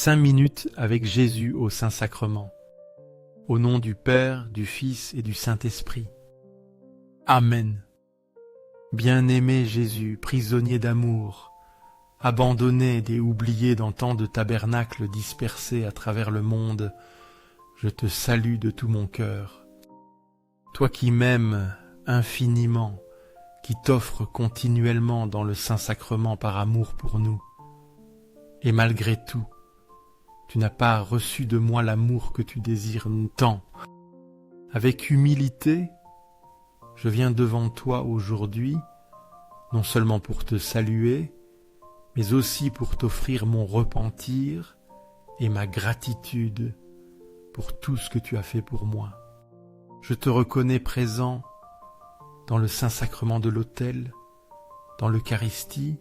5 minutes avec Jésus au Saint-Sacrement. Au nom du Père, du Fils et du Saint-Esprit. Amen. Bien-aimé Jésus, prisonnier d'amour, abandonné et oublié dans tant de tabernacles dispersés à travers le monde, je te salue de tout mon cœur. Toi qui m'aimes infiniment, qui t'offres continuellement dans le Saint-Sacrement par amour pour nous, et malgré tout, tu n'as pas reçu de moi l'amour que tu désires tant. Avec humilité, je viens devant toi aujourd'hui, non seulement pour te saluer, mais aussi pour t'offrir mon repentir et ma gratitude pour tout ce que tu as fait pour moi. Je te reconnais présent dans le Saint-Sacrement de l'autel, dans l'Eucharistie,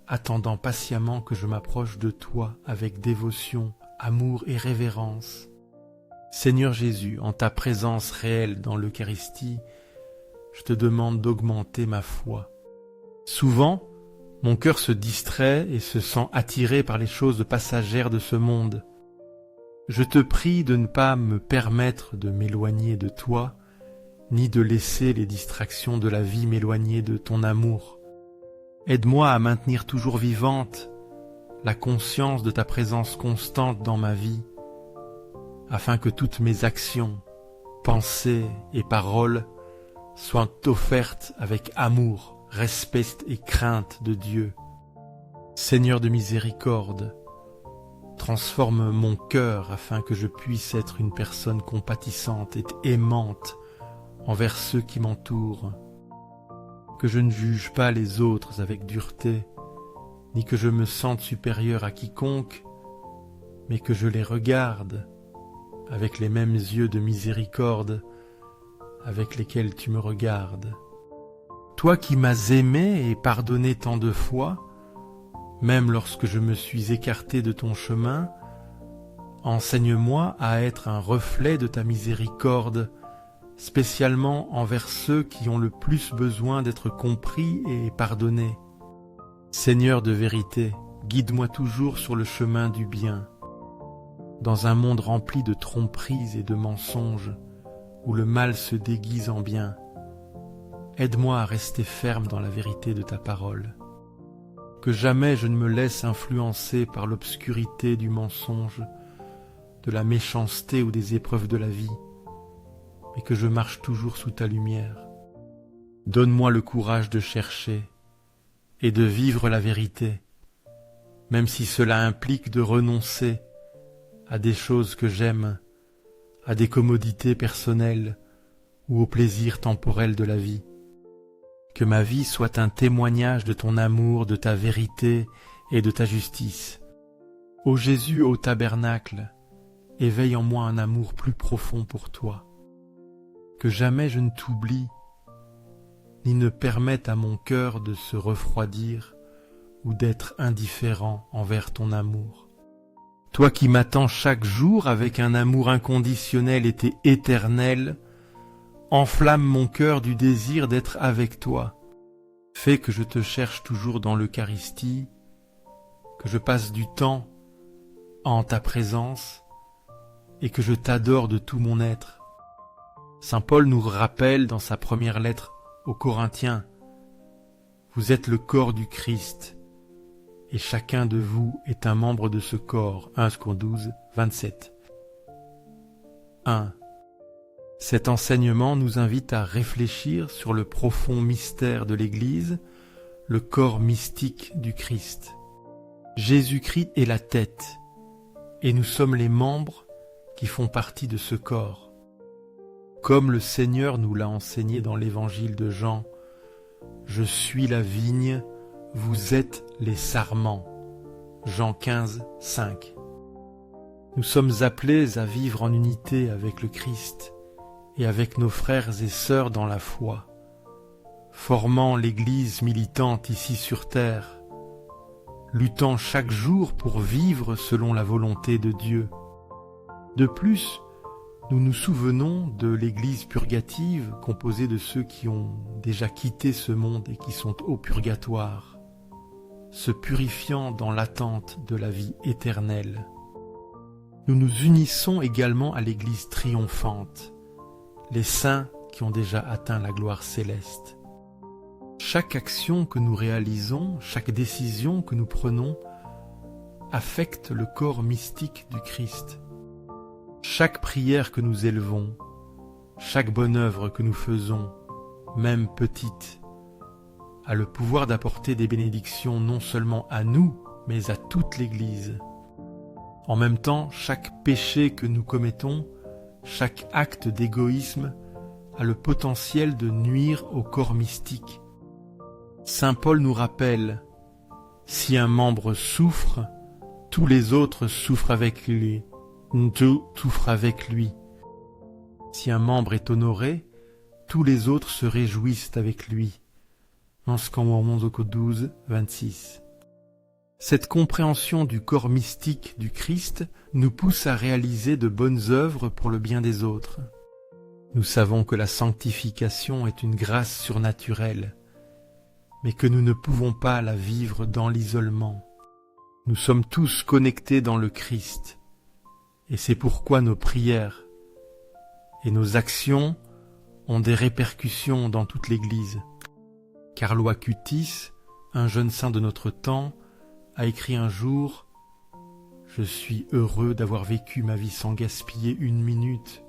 attendant patiemment que je m'approche de toi avec dévotion, amour et révérence. Seigneur Jésus, en ta présence réelle dans l'Eucharistie, je te demande d'augmenter ma foi. Souvent, mon cœur se distrait et se sent attiré par les choses passagères de ce monde. Je te prie de ne pas me permettre de m'éloigner de toi, ni de laisser les distractions de la vie m'éloigner de ton amour. Aide-moi à maintenir toujours vivante la conscience de ta présence constante dans ma vie, afin que toutes mes actions, pensées et paroles soient offertes avec amour, respect et crainte de Dieu. Seigneur de miséricorde, transforme mon cœur afin que je puisse être une personne compatissante et aimante envers ceux qui m'entourent. Que je ne juge pas les autres avec dureté, ni que je me sente supérieur à quiconque, mais que je les regarde avec les mêmes yeux de miséricorde avec lesquels tu me regardes. Toi qui m'as aimé et pardonné tant de fois, même lorsque je me suis écarté de ton chemin, enseigne-moi à être un reflet de ta miséricorde, spécialement envers ceux qui ont le plus besoin d'être compris et pardonnés. Seigneur de vérité, guide-moi toujours sur le chemin du bien. Dans un monde rempli de tromperies et de mensonges, où le mal se déguise en bien, aide-moi à rester ferme dans la vérité de ta parole. Que jamais je ne me laisse influencer par l'obscurité du mensonge, de la méchanceté ou des épreuves de la vie, mais que je marche toujours sous ta lumière. Donne-moi le courage de chercher et de vivre la vérité, même si cela implique de renoncer à des choses que j'aime, à des commodités personnelles ou aux plaisirs temporels de la vie. Que ma vie soit un témoignage de ton amour, de ta vérité et de ta justice. Ô Jésus au tabernacle, éveille en moi un amour plus profond pour toi. Que jamais je ne t'oublie, ni ne permette à mon cœur de se refroidir ou d'être indifférent envers ton amour. Toi qui m'attends chaque jour avec un amour inconditionnel et éternel, enflamme mon cœur du désir d'être avec toi. Fais que je te cherche toujours dans l'Eucharistie, que je passe du temps en ta présence et que je t'adore de tout mon être. Saint Paul nous rappelle dans sa première lettre aux Corinthiens, « Vous êtes le corps du Christ, et chacun de vous est un membre de ce corps. » 1 Corinthiens 12, 27. 1. Cet enseignement nous invite à réfléchir sur le profond mystère de l'Église, le corps mystique du Christ. Jésus-Christ est la tête, et nous sommes les membres qui font partie de ce corps. Comme le Seigneur nous l'a enseigné dans l'évangile de Jean, « Je suis la vigne, vous êtes les sarments. » Jean 15, 5. Nous sommes appelés à vivre en unité avec le Christ et avec nos frères et sœurs dans la foi, formant l'Église militante ici sur terre, luttant chaque jour pour vivre selon la volonté de Dieu. De plus, nous nous souvenons de l'Église purgative composée de ceux qui ont déjà quitté ce monde et qui sont au purgatoire. se purifiant dans l'attente de la vie éternelle. Nous nous unissons également à l'Église triomphante, les saints qui ont déjà atteint la gloire céleste. Chaque action que nous réalisons, chaque décision que nous prenons, affecte le corps mystique du Christ. Chaque prière que nous élevons, chaque bonne œuvre que nous faisons, même petite, a le pouvoir d'apporter des bénédictions non seulement à nous, mais à toute l'Église. En même temps, chaque péché que nous commettons, chaque acte d'égoïsme a le potentiel de nuire au corps mystique. Saint Paul nous rappelle, si un membre souffre, tous les autres souffrent avec lui. Tout souffre avec lui. Si un membre est honoré, tous les autres se réjouissent avec lui. Mormons 12, 26. Cette compréhension du corps mystique du Christ nous pousse à réaliser de bonnes œuvres pour le bien des autres. Nous savons que la sanctification est une grâce surnaturelle, mais que nous ne pouvons pas la vivre dans l'isolement. Nous sommes tous connectés dans le Christ, et c'est pourquoi nos prières et nos actions ont des répercussions dans toute l'Église. Carlo Acutis, un jeune saint de notre temps, a écrit un jour « Je suis heureux d'avoir vécu ma vie sans gaspiller une minute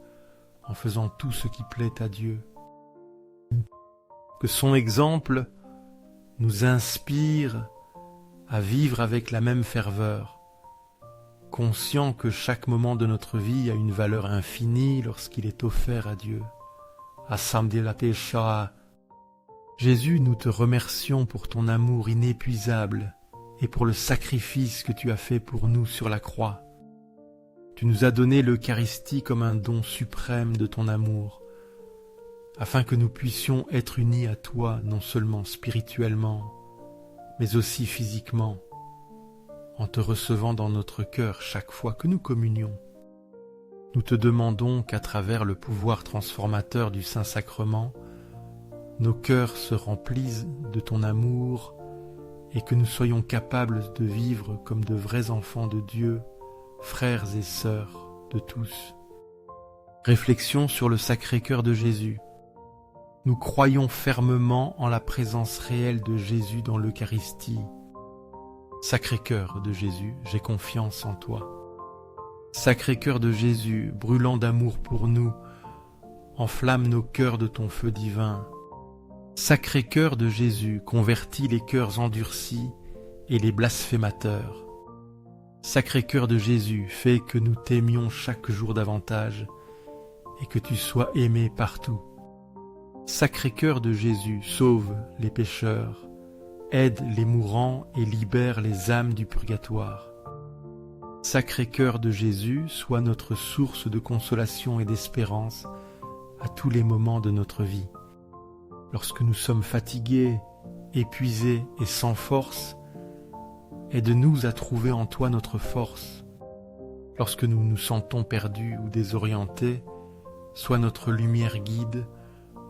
en faisant tout ce qui plaît à Dieu. » Que son exemple nous inspire à vivre avec la même ferveur, conscient que chaque moment de notre vie a une valeur infinie lorsqu'il est offert à Dieu. Jésus, nous te remercions pour ton amour inépuisable et pour le sacrifice que tu as fait pour nous sur la croix. Tu nous as donné l'Eucharistie comme un don suprême de ton amour, afin que nous puissions être unis à toi non seulement spirituellement, mais aussi physiquement, en te recevant dans notre cœur chaque fois que nous communions. Nous te demandons qu'à travers le pouvoir transformateur du Saint-Sacrement, nos cœurs se remplissent de ton amour et que nous soyons capables de vivre comme de vrais enfants de Dieu, frères et sœurs de tous. Réflexion sur le Sacré-Cœur de Jésus. Nous croyons fermement en la présence réelle de Jésus dans l'Eucharistie. Sacré-Cœur de Jésus, j'ai confiance en toi. Sacré-Cœur de Jésus, brûlant d'amour pour nous, enflamme nos cœurs de ton feu divin. Sacré-Cœur de Jésus, convertis les cœurs endurcis et les blasphémateurs. Sacré-Cœur de Jésus, fais que nous t'aimions chaque jour davantage et que tu sois aimé partout. Sacré-Cœur de Jésus, sauve les pécheurs, aide les mourants et libère les âmes du purgatoire. Sacré-Cœur de Jésus, sois notre source de consolation et d'espérance à tous les moments de notre vie. Lorsque nous sommes fatigués, épuisés et sans force, aide-nous à trouver en toi notre force. Lorsque nous nous sentons perdus ou désorientés, sois notre lumière guide,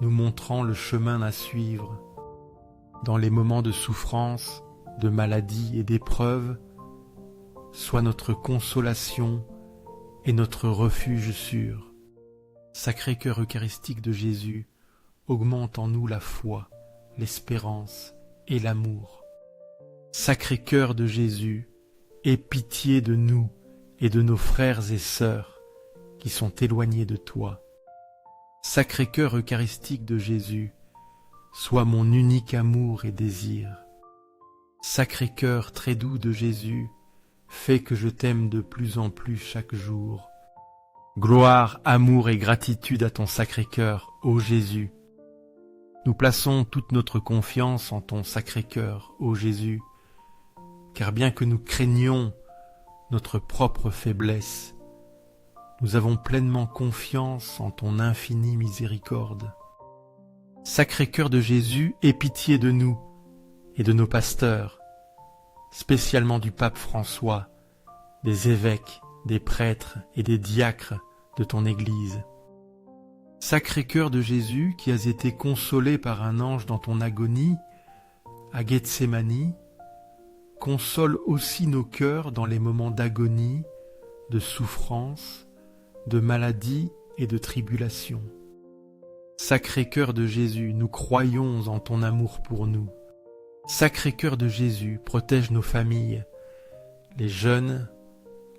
nous montrant le chemin à suivre. Dans les moments de souffrance, de maladie et d'épreuve, sois notre consolation et notre refuge sûr. Sacré-Cœur eucharistique de Jésus, augmente en nous la foi, l'espérance et l'amour. Sacré-Cœur de Jésus, aie pitié de nous et de nos frères et sœurs qui sont éloignés de toi. Sacré-Cœur eucharistique de Jésus, sois mon unique amour et désir. Sacré-Cœur très doux de Jésus, fais que je t'aime de plus en plus chaque jour. Gloire, amour et gratitude à ton Sacré-Cœur, ô Jésus. Nous plaçons toute notre confiance en ton Sacré-Cœur, ô Jésus, car bien que nous craignions notre propre faiblesse, nous avons pleinement confiance en ton infinie miséricorde. Sacré-Cœur de Jésus, aie pitié de nous et de nos pasteurs, spécialement du pape François, des évêques, des prêtres et des diacres de ton Église. Sacré-Cœur de Jésus, qui as été consolé par un ange dans ton agonie, à Gethsémani, console aussi nos cœurs dans les moments d'agonie, de souffrance, de maladie et de tribulation. Sacré-Cœur de Jésus, nous croyons en ton amour pour nous. Sacré-Cœur de Jésus, protège nos familles, les jeunes,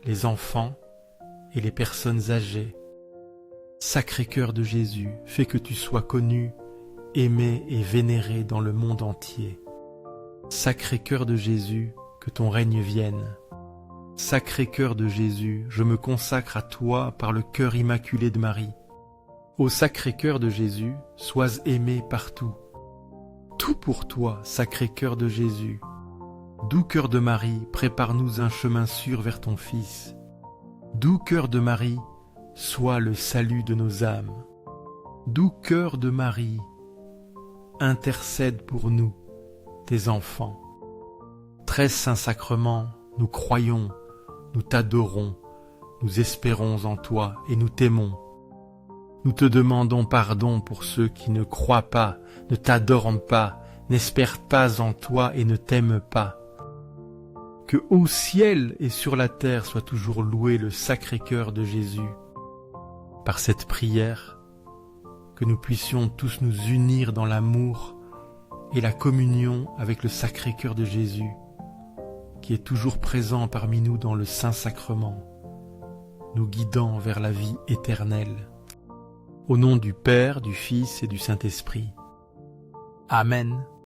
les enfants et les personnes âgées. Sacré-Cœur de Jésus, fais que tu sois connu, aimé et vénéré dans le monde entier. Sacré-Cœur de Jésus, que ton règne vienne. Sacré-Cœur de Jésus, je me consacre à toi par le cœur immaculé de Marie. Ô Sacré-Cœur de Jésus, sois aimé partout. Tout pour toi, Sacré-Cœur de Jésus. Doux cœur de Marie, prépare-nous un chemin sûr vers ton Fils. Doux cœur de Marie, sois le salut de nos âmes. Doux cœur de Marie, intercède pour nous, tes enfants. 13 saints sacrements, nous croyons, nous t'adorons, nous espérons en toi et nous t'aimons. Nous te demandons pardon pour ceux qui ne croient pas, ne t'adorent pas, n'espèrent pas en toi et ne t'aiment pas. Que au ciel et sur la terre soit toujours loué le Sacré-Cœur de Jésus. Par cette prière, que nous puissions tous nous unir dans l'amour et la communion avec le Sacré-Cœur de Jésus, qui est toujours présent parmi nous dans le Saint-Sacrement, nous guidant vers la vie éternelle. Au nom du Père, du Fils et du Saint-Esprit. Amen.